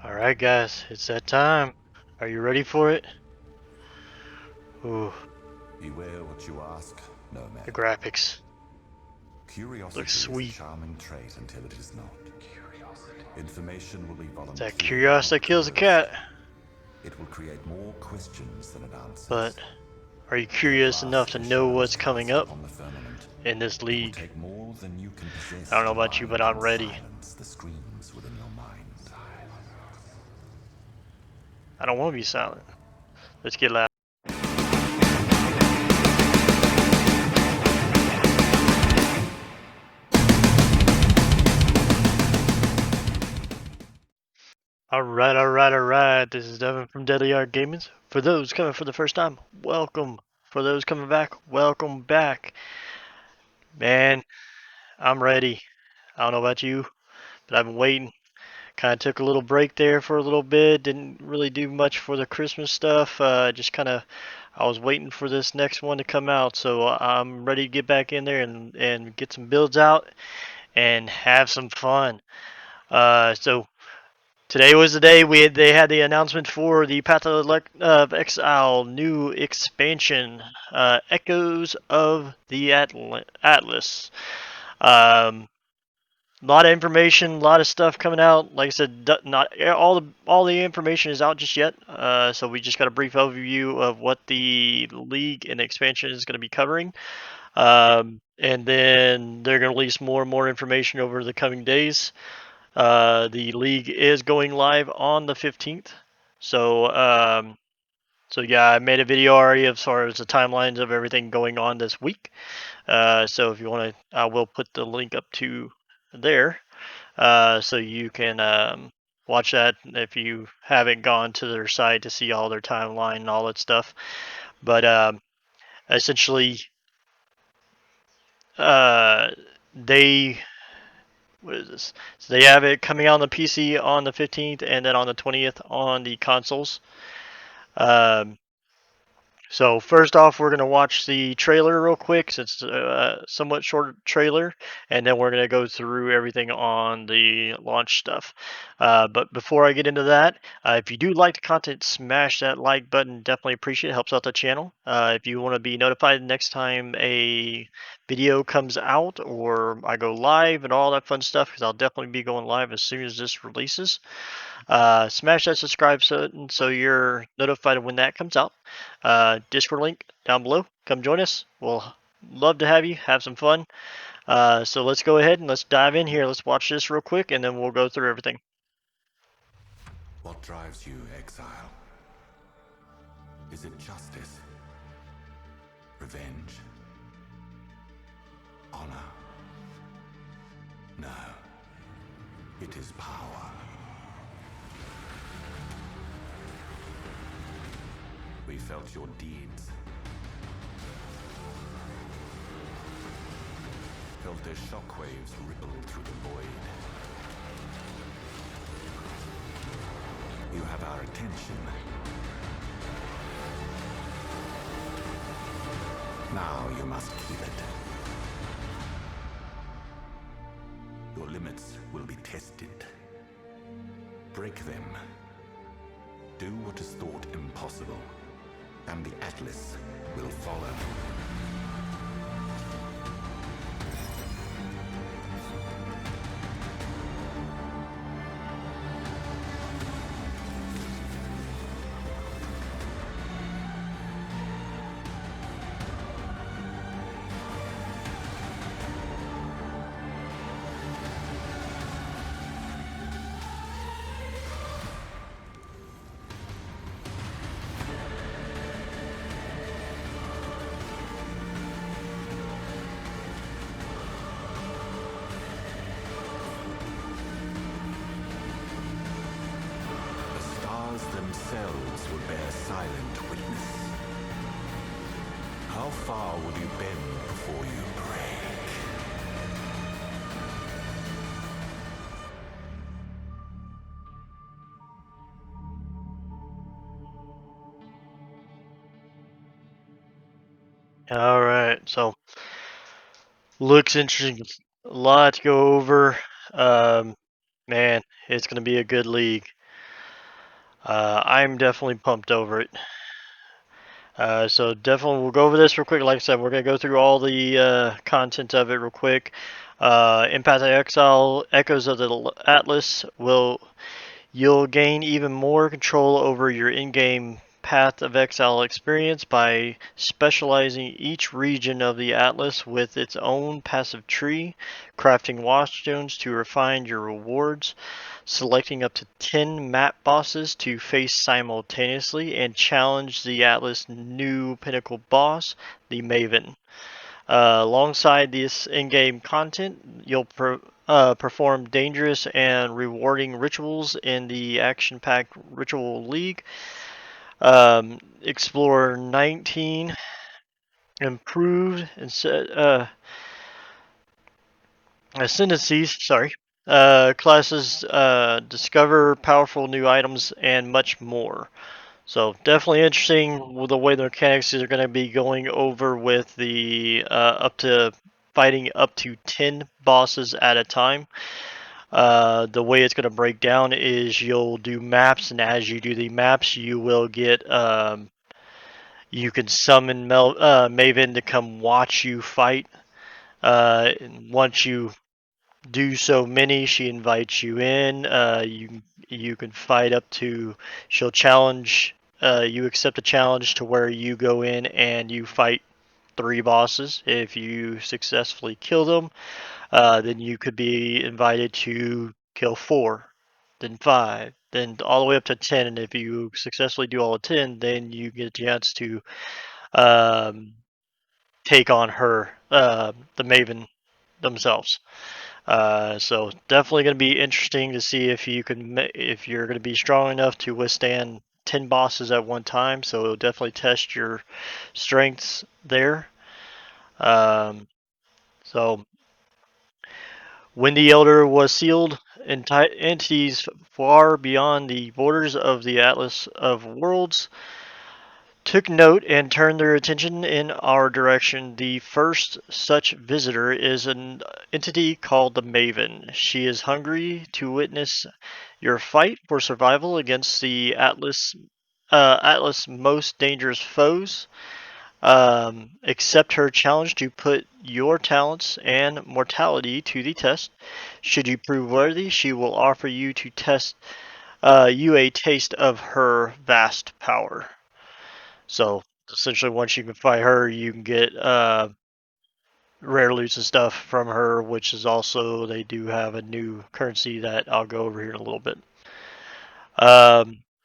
Alright guys, it's that time. Are you ready for it? Ooh, Beware what you ask, Nomad. the graphics. Curiosity Looks is a sweet. charming trait until it is not. Information will be It's volunteered, that curiosity not that kills a coerced. cat. It will create more questions than it But answers. are you When at curious enough last to the know shadows what's coming cast up upon the firmament, in this it will league? take more than you can possess I don't know to about you, but bind I'm and ready. silence the screams within your mind. I don't want to be silent. Let's get loud. Alright. This is Devin from Deadly Art Gaming. For those coming for the first time, welcome. For those coming back, welcome back. Man, I'm ready. I don't know about you, but I've been waiting. Kind of took a little break there for a little bit. Didn't really do much for the Christmas stuff. Just kind of, I was waiting for this next one to come out. So I'm ready to get back in there and get some builds out and have some fun. So today was the day they had the announcement for the Path of Exile new expansion, Echoes of the Atlas. Um, A lot of information, a lot of stuff coming out. Like I said, not all the information is out just yet. So we just got a brief overview of what the league and the expansion is going to be covering, and then they're going to release more and more information over the coming days. The league is going live on the 15th. So yeah, I made a video already as far as the timelines of everything going on this week. So if you want to, I will put the link up to there. So you can watch that if you haven't gone to their site to see all their timeline and all that stuff. But essentially, uh, they what is this? So they have it coming out on the PC on the 15th, and then on the 20th on the consoles. Um, So first off, we're gonna watch the trailer real quick, since it's a somewhat short trailer, and then we're gonna go through everything on the launch stuff. But before I get into that, if you do like the content, smash that like button. Definitely appreciate it. Helps out the channel. If you want to be notified next time a video comes out or I go live and all that fun stuff, because I'll definitely be going live as soon as this releases. Smash that subscribe button so you're notified of when that comes out. Discord link down below. Come join us. We'll love to have you. Have some fun. So let's go ahead and let's dive in here. Let's watch this real quick and then we'll go through everything. What drives you, Exile? Is it justice? Revenge? Honor? No. It is power. We felt your deeds. Felt their shockwaves ripple through the void. You have our attention. Now you must keep it. Your limits will be tested. Break them. Do what is thought impossible, and the Atlas will follow. Themselves will bear silent witness. How far will you bend before you break? All right. So looks interesting. A lot to go over. Man, it's gonna be a good league. I'm definitely pumped over it. So definitely we'll go over this real quick. Like I said, we're gonna go through all the content of it real quick. Impact of Exile, Echoes of the Atlas will you'll gain even more control over your in-game Path of Exile experience by specializing each region of the Atlas with its own passive tree, crafting watchstones to refine your rewards, selecting up to 10 map bosses to face simultaneously, and challenge the Atlas' new pinnacle boss, the Maven. Alongside this in-game content, you'll perform dangerous and rewarding rituals in the action-packed Ritual League. Explore 19 improved ascendancies. Sorry. Classes, discover powerful new items, and much more. So definitely interesting with the way the mechanics are going to be going over with the up to fighting up to 10 bosses at a time. The way it's going to break down is you'll do maps, and as you do the maps, you will get you can summon Maven to come watch you fight. Once you do so many, she invites you in. You can fight up to. She'll challenge. You accept a challenge to where you go in and you fight 3 bosses. If you successfully kill them, then you could be invited to kill 4, then 5, then all the way up to 10. And if you successfully do all of 10, then you get a chance to um, take on her, the Maven themselves. So definitely going to be interesting to see if if you're going to be strong enough to withstand 10 bosses at one time. So it'll definitely test your strengths there. Um, so when the Elder was sealed, entities far beyond the borders of the Atlas of Worlds took note and turned their attention in our direction. The first such visitor is an entity called the Maven. She is hungry to witness your fight for survival against the Atlas' most dangerous foes. Accept her challenge to put your talents and mortality to the test. Should you prove worthy, she will offer you to test you a taste of her vast power. So essentially, once you can fight her, you can get rare loots and stuff from her, which is also they do have a new currency that I'll go over here in a little bit.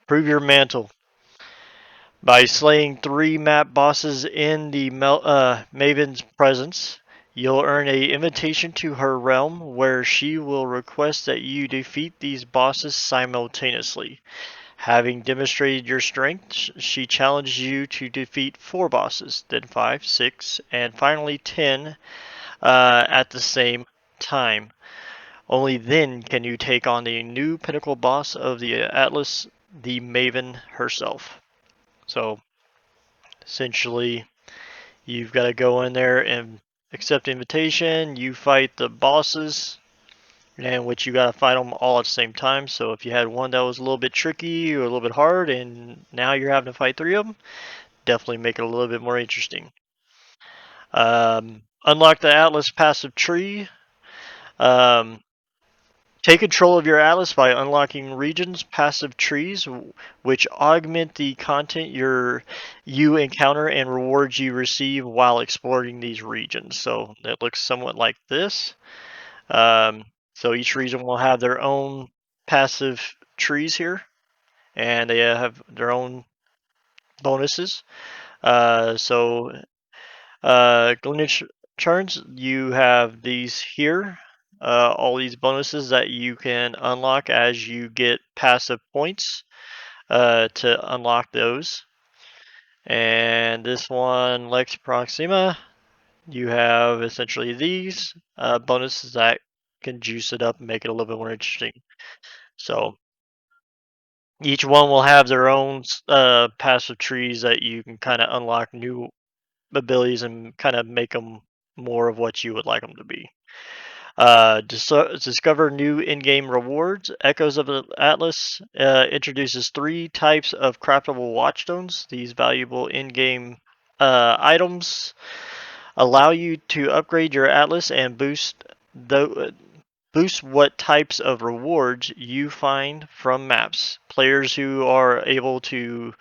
Prove your mantle by slaying 3 map bosses in the Maven's presence. You'll earn a invitation to her realm, where she will request that you defeat these bosses simultaneously. Having demonstrated your strength, she challenges you to defeat 4 bosses, then 5, 6, and finally 10 at the same time. Only then can you take on the new pinnacle boss of the Atlas, the Maven herself. So essentially, you've got to go in there and accept the invitation. You fight the bosses, and which you got to fight them all at the same time. So if you had one that was a little bit tricky or a little bit hard, and now you're having to fight 3 of them, definitely make it a little bit more interesting. Unlock the Atlas passive tree. Um, Take control of your atlas by unlocking regions passive trees, which augment the content you encounter and rewards you receive while exploring these regions. So it looks somewhat like this. So each region will have their own passive trees here, and they have their own bonuses. So Glitch turns, you have these here. All these bonuses that you can unlock as you get passive points to unlock those. And this one, Lex Proxima, you have essentially these bonuses that can juice it up and make it a little bit more interesting. So each one will have their own passive trees that you can kind of unlock new abilities and kind of make them more of what you would like them to be. Discover new in-game rewards. Echoes of the Atlas introduces 3 types of craftable watchstones. These valuable in-game items allow you to upgrade your Atlas and boost what types of rewards you find from maps. Players who are able to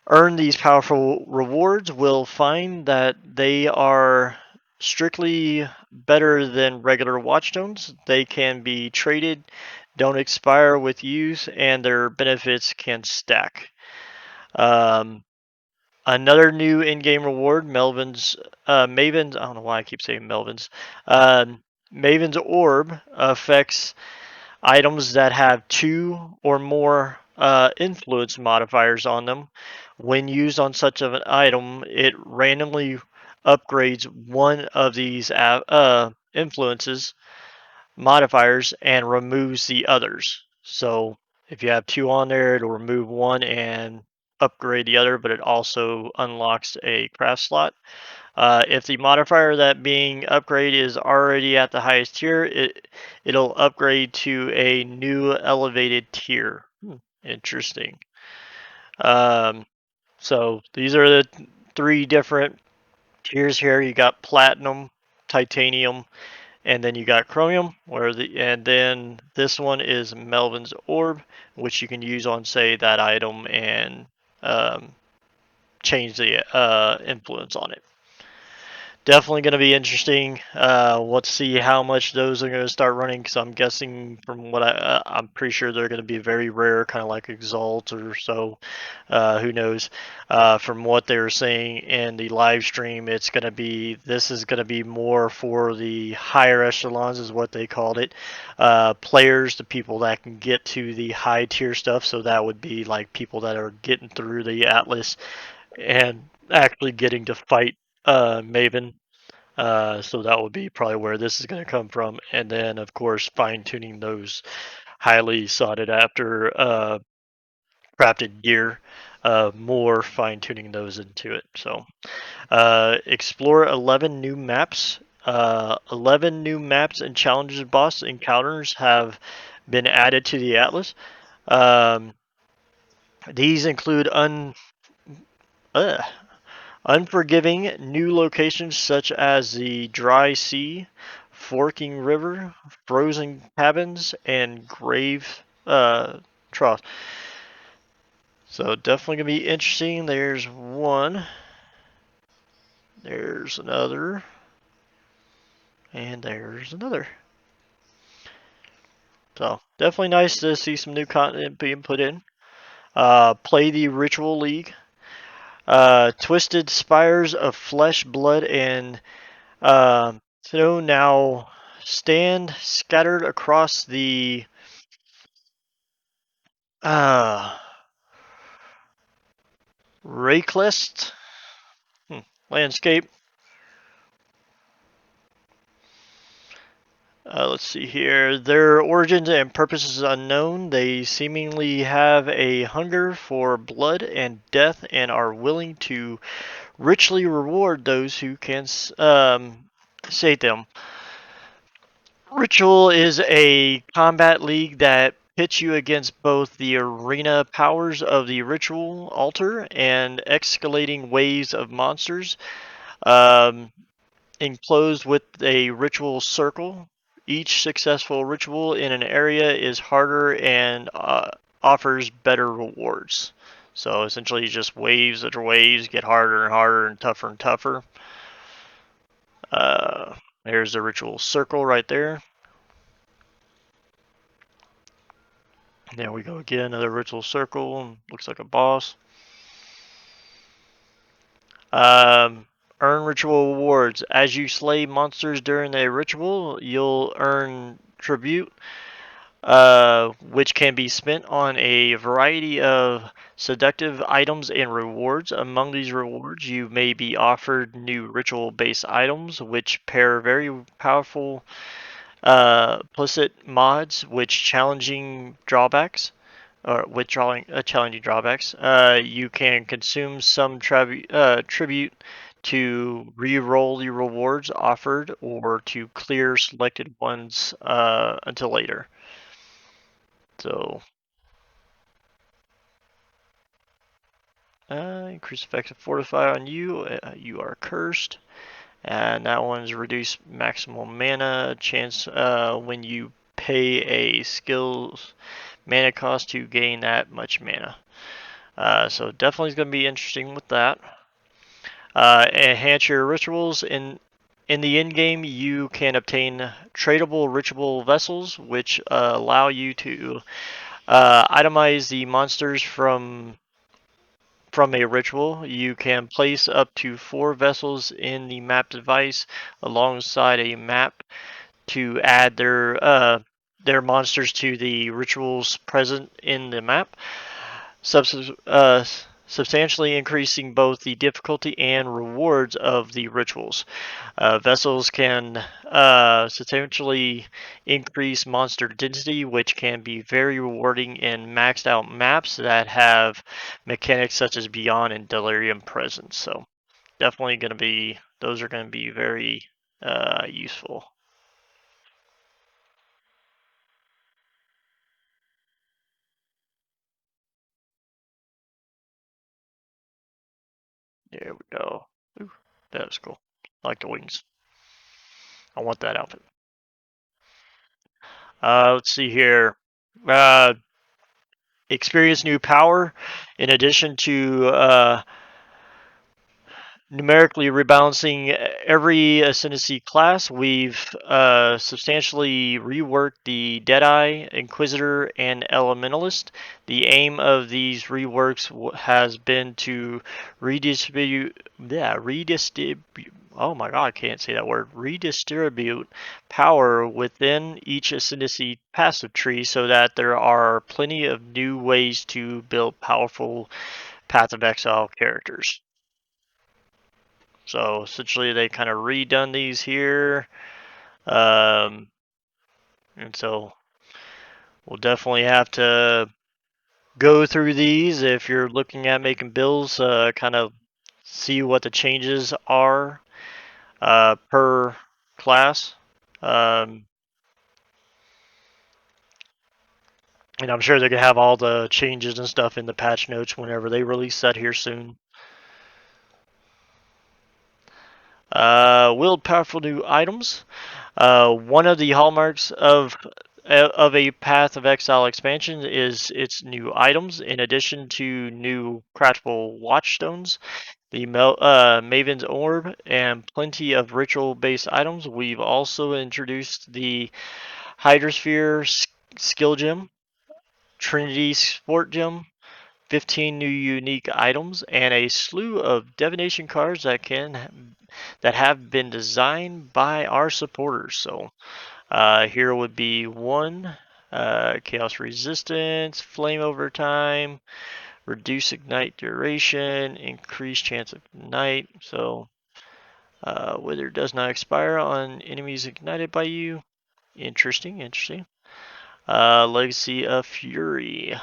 earn these powerful rewards will find that they are strictly better than regular watchstones. They can be traded, don't expire with use, and their benefits can stack. Um, Another new in-game reward, Maven's. I don't know why I keep saying Melvin's. Maven's Orb affects items that have 2 or more influence modifiers on them. When used on such of an item, it randomly upgrades one of these influences modifiers and removes the others. So if you have 2 on there, it'll remove one and upgrade the other, but it also unlocks a craft slot. If the modifier that being upgraded is already at the highest tier, it'll upgrade to a new elevated tier. Interesting. Um, so these are the 3 different tiers here. You got platinum, titanium, and then you got chromium. And then this one is Melvin's orb, which you can use on say that item and um, change the influence on it. Definitely going to be interesting. Let's see how much those are going to start running. Because I'm guessing from what I'm pretty sure they're going to be very rare, kind of like Exalt or so. Who knows? From what they were saying in the live stream, this is going to be more for the higher echelons, is what they called it. Players, the people that can get to the high tier stuff. So that would be like people that are getting through the Atlas and actually getting to fight Maven. So that would be probably where this is going to come from. And then, of course, fine tuning those highly sought after crafted gear, more fine tuning those into it. So, explore 11 new maps. 11 new maps and challenges boss encounters have been added to the Atlas. Um, these include uh, unforgiving new locations such as the Dry Sea, Forking River, Frozen Cabins, and Grave Trough. So definitely gonna be interesting. There's one. There's another. And there's another. So definitely nice to see some new content being put in. Play the Ritual League. Twisted Spires of Flesh, Blood, and so now stand scattered across the uh, Rayclist landscape. Let's see here. Their origins and purposes unknown. They seemingly have a hunger for blood and death and are willing to richly reward those who can sate them. Ritual is a combat league that pits you against both the arena powers of the ritual altar and escalating waves of monsters, um, enclosed with a ritual circle. Each successful ritual in an area is harder and offers better rewards. So essentially, just waves after waves get harder and harder and tougher. Uh, there's the ritual circle right there. There we go again, another ritual circle. Looks like a boss. Earn ritual rewards. As you slay monsters during a ritual, you'll earn tribute, which can be spent on a variety of seductive items and rewards. Among these rewards, you may be offered new ritual-based items, which pair very powerful implicit mods, which challenging drawbacks. Or withdrawing challenging drawbacks. You can consume some tribute to re-roll the rewards offered or to clear selected ones until later. So, increase effect of Fortify on you. You are cursed. And that one's reduce maximum mana chance when you pay a skills mana cost to gain that much mana. So definitely is going to be interesting with that. Enhance your rituals. In the end game, you can obtain tradable ritual vessels, which allow you to itemize the monsters from a ritual. You can place up to 4 vessels in the map device alongside a map to add their monsters to the rituals present in the map, subs- uh, substantially increasing both the difficulty and rewards of the rituals. Vessels can substantially increase monster density, which can be very rewarding in maxed out maps that have mechanics such as Beyond and Delirium present. So definitely going to be those are going to be very useful. There we go. Ooh, that was cool. I like the wings. I want that outfit. Let's see here. Uh, Experience new power. In addition to numerically rebalancing every ascendancy class, we've substantially reworked the Deadeye, Inquisitor, and Elementalist. The aim of these reworks has been to redistribute. Oh my god, I can't say that word. Redistribute power within each ascendancy passive tree so that there are plenty of new ways to build powerful Path of Exile characters. So essentially, they kind of redone these here, um, and so we'll definitely have to go through these if you're looking at making builds. Kind of see what the changes are per class, um, and I'm sure they're gonna have all the changes and stuff in the patch notes whenever they release that here soon. Wield powerful new items. One of the hallmarks of a Path of Exile expansion is its new items. In addition to new craftable watchstones, the Maven's Orb, and plenty of ritual-based items, we've also introduced the Hydrosphere Skill Gem, Trinity Sport Gem, 15 new unique items, and a slew of divination cards that have been designed by our supporters. So here would be one chaos resistance, flame over time, reduce ignite duration, increase chance of ignite. So wither does not expire on enemies ignited by you. Interesting, interesting. Legacy of Fury.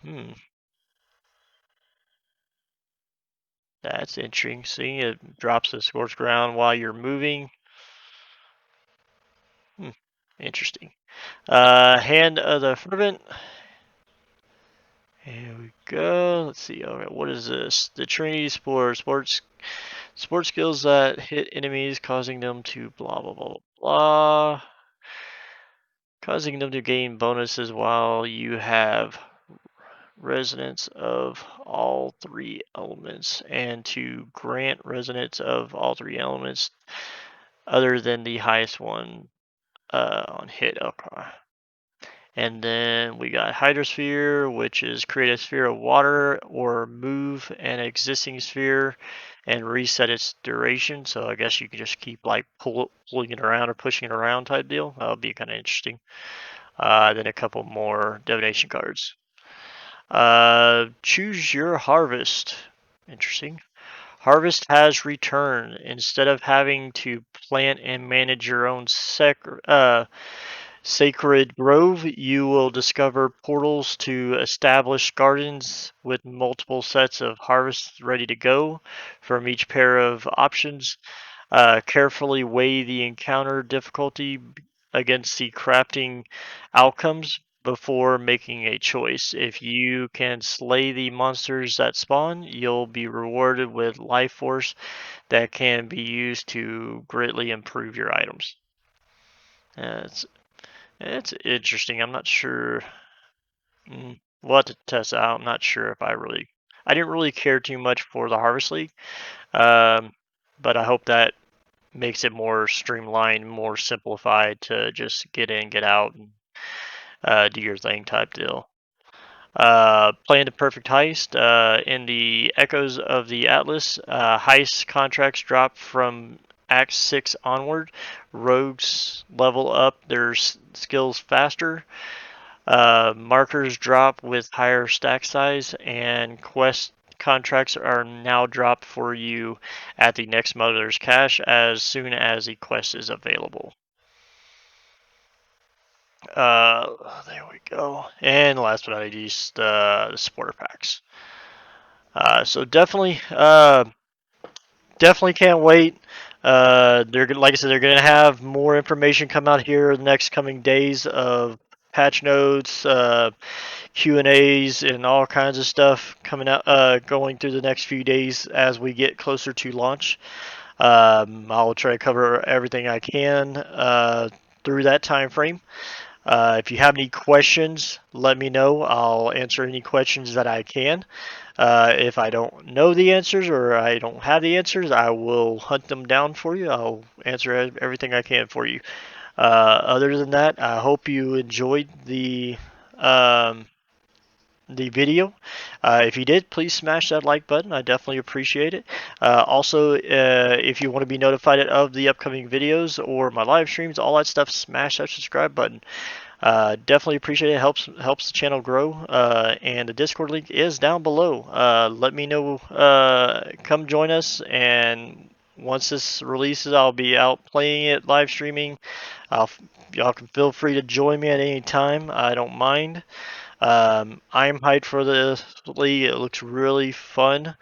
Hmm, that's interesting. See, it drops the scorched ground while you're moving. Hmm, interesting. Hand of the Fervent. Here we go. Let's see. Okay, what is this? The Trinity sports skills that hit enemies, causing them to blah blah blah blah, causing them to gain bonuses while you have resonance of all 3 elements, and to grant resonance of all 3 elements other than the highest one on hit. Okay. And then we got Hydrosphere, which is create a sphere of water or move an existing sphere and reset its duration. So I guess you can just keep like pulling it around or pushing it around type deal. That would be kind of interesting. Then a couple more divination cards. Choose your harvest. Interesting. Harvest has returned. Instead of having to plant and manage your own Sacred Grove, you will discover portals to established gardens with multiple sets of harvests ready to go from each pair of options. Carefully weigh the encounter difficulty against the crafting outcomes before making a choice. If you can slay the monsters that spawn, you'll be rewarded with life force that can be used to greatly improve your items. It's it's interesting. I'm not sure. We'll have to test it out. I'm not sure if I didn't really care too much for the Harvest League, um, but I hope that makes it more streamlined, more simplified to just get in, get out, and do your thing type deal. Playing the perfect heist. In the Echoes of the Atlas, heist contracts drop from Act 6 onward. Rogues level up their skills faster. Markers drop with higher stack size, and quest contracts are now dropped for you at the next Mother's Cache as soon as the quest is available. There we go. And last but not least, the supporter packs. So definitely can't wait. They're like I said, they're gonna have more information come out here in the next coming days of patch notes, Q&As, and all kinds of stuff coming out, going through the next few days as we get closer to launch. I'll try to cover everything I can through that time frame. If you have any questions, let me know. I'll answer any questions that I can. If I don't know the answers or I don't have the answers, I will hunt them down for you. I'll answer everything I can for you. Other than that, I hope you enjoyed um, the video. If you did, please smash that like button. I definitely appreciate it. Also, if you want to be notified of the upcoming videos or my live streams, all that stuff, smash that subscribe button. Definitely appreciate it. Helps the channel grow. And the Discord link is down below. Let me know. Come join us. And once this releases, I'll be out playing it, live streaming. Y'all can feel free to join me at any time. I don't mind. I'm hyped for the league. It looks really fun.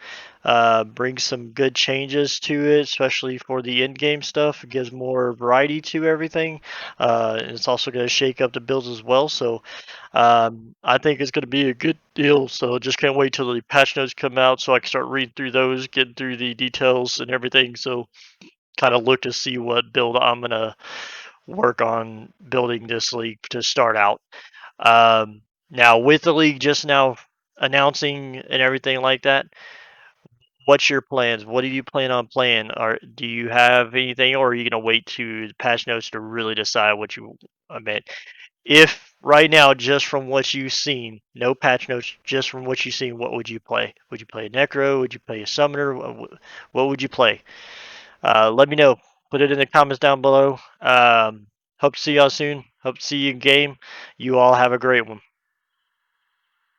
Brings some good changes to it, especially for the in-game stuff. It gives more variety to everything. It's also going to shake up the builds as well. So I think it's going to be a good deal. So just can't wait till the patch notes come out so I can start reading through those, getting through the details and everything. So kind of look to see what build I'm going to work on building this league to start out. Um, Now, with the league just now announcing and everything like that, what's your plans? What do you plan on playing? Or do you have anything, or are you gonna wait to the patch notes to really decide what you? I mean, if right now, just from what you've seen, no patch notes, just from what you've seen, what would you play? Would you play a Necro? Would you play a Summoner? What would you play? Let me know. Put it in the comments down below. Hope to see y'all soon. Hope to see you in game. You all have a great one.